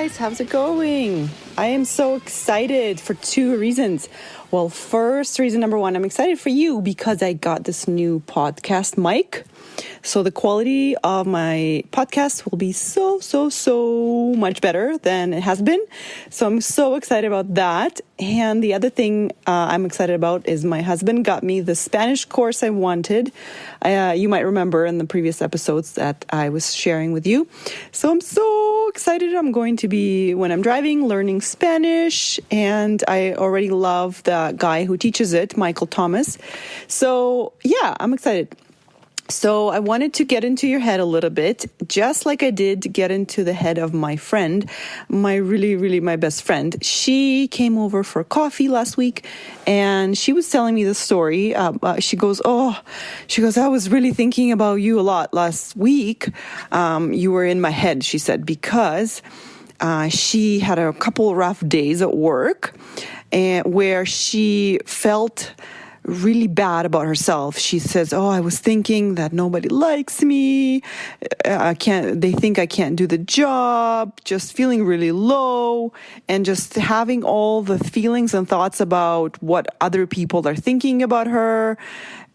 guys, how's it going? I am so excited for two reasons. Well, first reason number one, I'm excited for you because I got this new podcast mic. So the quality of my podcast will be so much better than it has been. So I'm so excited about that. And the other thing I'm excited about is my husband got me the Spanish course I wanted. You might remember in the previous episodes that I was sharing with you. So I'm so excited. I'm going to be, when I'm driving, learning Spanish. And I already love the guy who teaches it, Michael Thomas. So yeah, I'm excited. So I wanted to get into your head a little bit, just like I did to get into the head of my friend, my my best friend. She came over for coffee last week and she was telling me the story. She goes, I was really thinking about you a lot last week. You were in my head, she said, because she had a couple rough days at work and where she felt really bad about herself. She says, I was thinking that nobody likes me. They think I can't do the job, just feeling really low and just having all the feelings and thoughts about what other people are thinking about her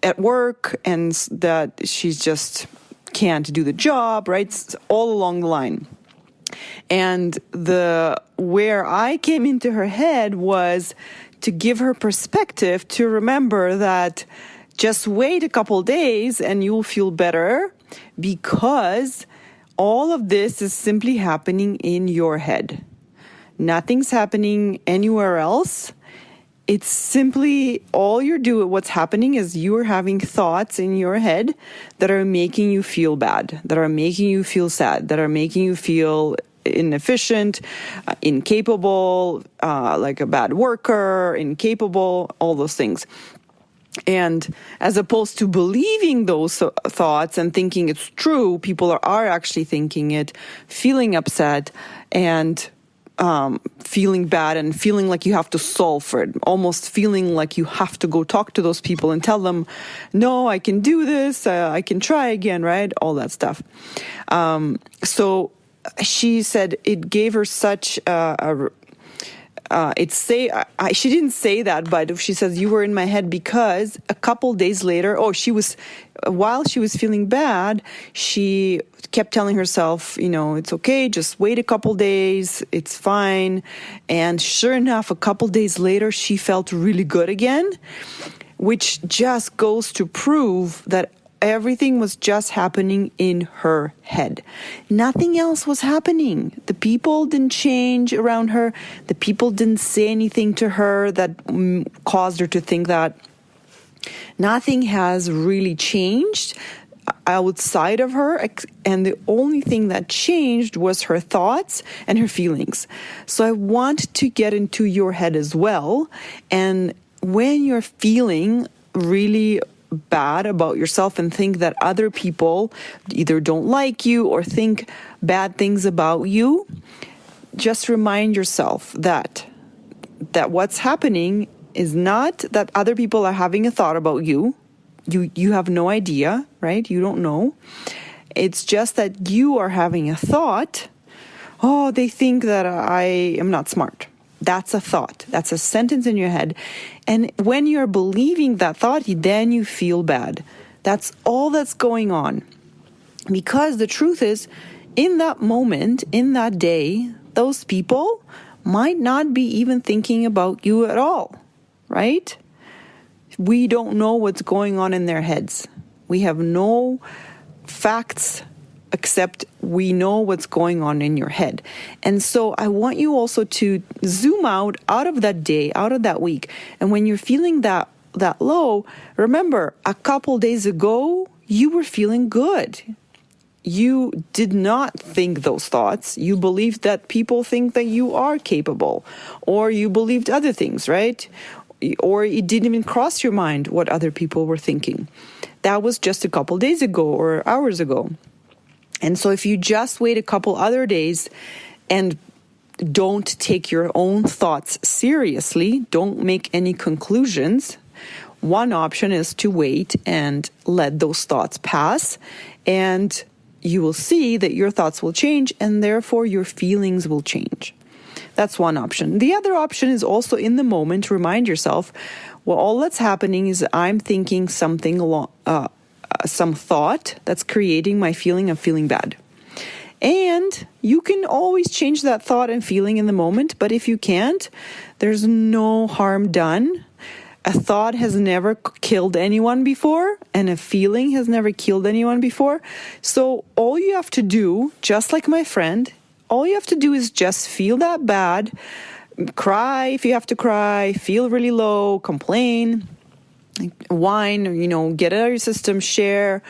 at work and that she's just can't do the job, right? It's all along the line. And where I came into her head was to give her perspective to remember that just wait a couple days and you'll feel better because all of this is simply happening in your head. Nothing's happening anywhere else. It's simply what's happening is you're having thoughts in your head that are making you feel bad, that are making you feel sad, that are making you feel inefficient, incapable, like a bad worker, incapable, all those things. And as opposed to believing those thoughts and thinking it's true, people are actually thinking it, feeling upset and feeling bad and feeling like you have to solve for it, almost feeling like you have to go talk to those people and tell them, no, I can do this, I can try again, right? All that stuff. So she said it gave her such she didn't say that, but she says you were in my head because a couple days later, while she was feeling bad, she kept telling herself, it's okay, just wait a couple days, it's fine. And sure enough, a couple days later, she felt really good again, which just goes to prove that everything was just happening in her head. Nothing else was happening. The people didn't change around her. The people didn't say anything to her that caused her to think that. Nothing has really changed outside of her, and the only thing that changed was her thoughts and her feelings. So I want to get into your head as well. And when you're feeling really bad about yourself and think that other people either don't like you or think bad things about you, just remind yourself that what's happening is not that other people are having a thought about you. You have no idea, right? You don't know. It's just that you are having a thought. They think that I am not smart. That's a thought. That's a sentence in your head. And when you're believing that thought, then you feel bad. That's all that's going on. Because the truth is, in that moment, in that day, those people might not be even thinking about you at all, right? We don't know what's going on in their heads. We have no facts except we know what's going on in your head. And so I want you also to zoom out of that day, out of that week. And when you're feeling that low, remember, a couple days ago, you were feeling good. You did not think those thoughts. You believed that people think that you are capable, or you believed other things, right? Or it didn't even cross your mind what other people were thinking. That was just a couple days ago or hours ago. And so if you just wait a couple other days and don't take your own thoughts seriously, don't make any conclusions, one option is to wait and let those thoughts pass and you will see that your thoughts will change and therefore your feelings will change. That's one option. The other option is also in the moment, remind yourself, well, all that's happening is I'm thinking something along, some thought that's creating my feeling of feeling bad. And you can always change that thought and feeling in the moment, but if you can't, there's no harm done. A thought has never killed anyone before, and a feeling has never killed anyone before. So all you have to do, just like my friend, all you have to do is just feel that bad, cry if you have to cry, feel really low, complain, whine, get it out of your system, share,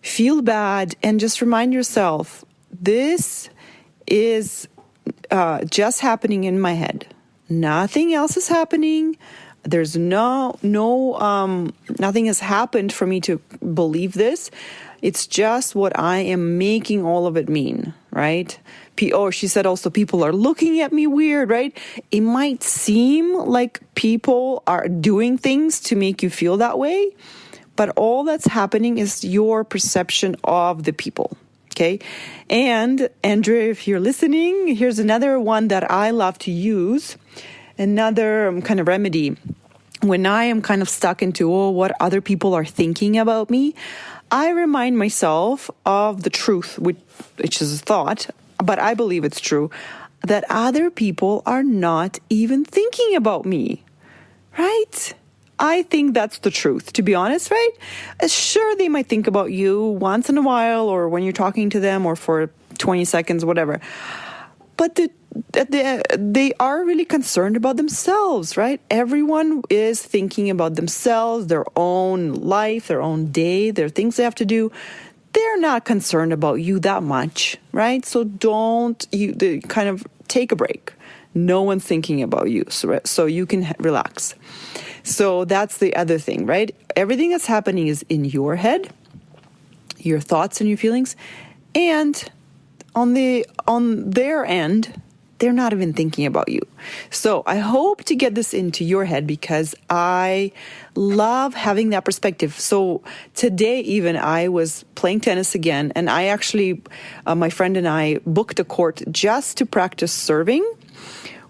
feel bad, and just remind yourself, this is just happening in my head. Nothing else is happening. There's nothing has happened for me to believe this. It's just what I am making all of it mean, right? She said also people are looking at me weird, right? It might seem like people are doing things to make you feel that way, but all that's happening is your perception of the people. Okay. And Andrea, if you're listening, here's another one that I love to use. Another kind of remedy. When I am kind of stuck into, what other people are thinking about me, I remind myself of the truth, which is a thought, but I believe it's true, that other people are not even thinking about me, right? I think that's the truth, to be honest, right? Sure, they might think about you once in a while or when you're talking to them or for 20 seconds, whatever. But they are really concerned about themselves, right? Everyone is thinking about themselves, their own life, their own day, their things they have to do. They're not concerned about you that much, right? So kind of take a break. No one's thinking about you, so you can relax. So that's the other thing, right? Everything that's happening is in your head, your thoughts and your feelings, and on their end, they're not even thinking about you. So I hope to get this into your head because I love having that perspective. So today even I was playing tennis again, and I actually, my friend and I booked a court just to practice serving,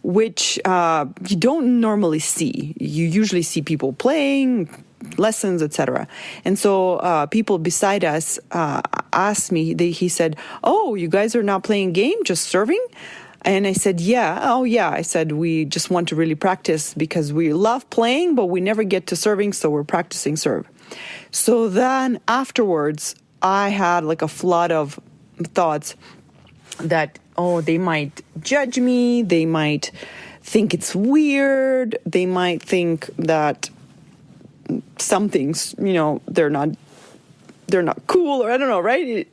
which you don't normally see. You usually see people playing, lessons, etc. And so people beside us asked me, he said, "Oh, you guys are not playing a game, just serving?" And I said, "Yeah." "Oh, yeah." I said, "We just want to really practice because we love playing, but we never get to serving, so we're practicing serve." So then afterwards, I had like a flood of thoughts that, they might judge me, they might think it's weird, they might think that some things, they're not cool, or I don't know, right?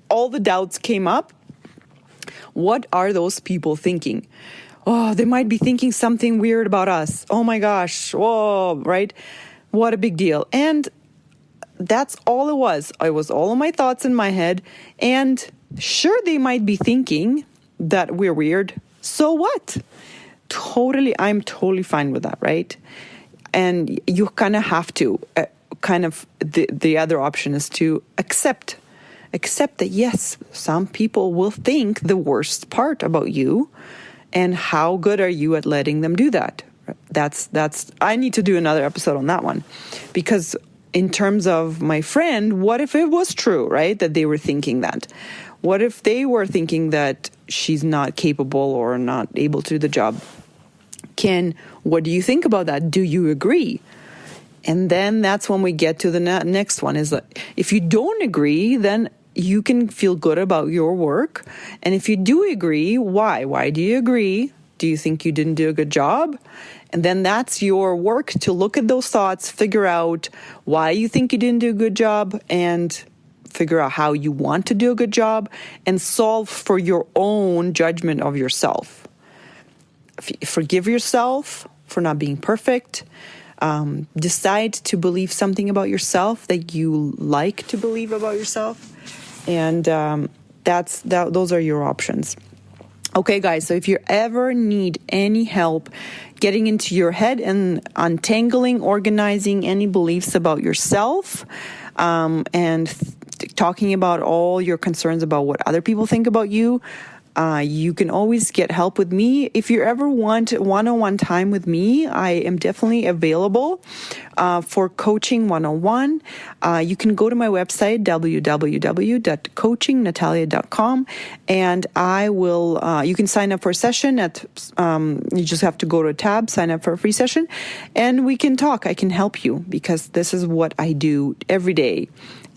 All the doubts came up. What are those people thinking? Oh, they might be thinking something weird about us. Oh my gosh. Whoa, right? What a big deal. And that's all it was. It was all of my thoughts in my head. And sure, they might be thinking that we're weird. So what? I'm totally fine with that, right? And you kind of have to, the other option is to accept that, yes, some people will think the worst part about you, and how good are you at letting them do that? I need to do another episode on that one, because in terms of my friend, what if it was true, right? That they were thinking that. What if they were thinking that she's not capable or not able to do the job? What do you think about that? Do you agree? And then that's when we get to the next one, is that if you don't agree, then you can feel good about your work. And if you do agree, why? Why do you agree? Do you think you didn't do a good job? And then that's your work to look at those thoughts, figure out why you think you didn't do a good job, and figure out how you want to do a good job, and solve for your own judgment of yourself. Forgive yourself for not being perfect. Decide to believe something about yourself that you like to believe about yourself. And those are your options. Okay, guys, so if you ever need any help getting into your head and untangling, organizing any beliefs about yourself, and talking about all your concerns about what other people think about you, you can always get help with me. If you ever want one-on-one time with me, I am definitely available for coaching one-on-one. You can go to my website, www.coachingnatalia.com, and you can sign up for a session you just have to go to a tab, sign up for a free session, and we can talk. I can help you because this is what I do every day.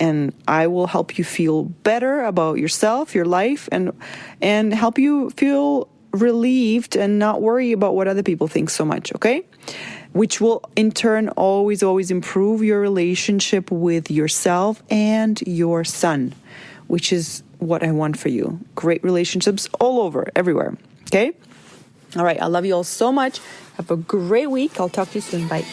And I will help you feel better about yourself, your life, and help you feel relieved and not worry about what other people think so much, okay? Which will in turn always improve your relationship with yourself and your son, which is what I want for you. Great relationships all over, everywhere, okay? All right, I love you all so much. Have a great week. I'll talk to you soon. Bye.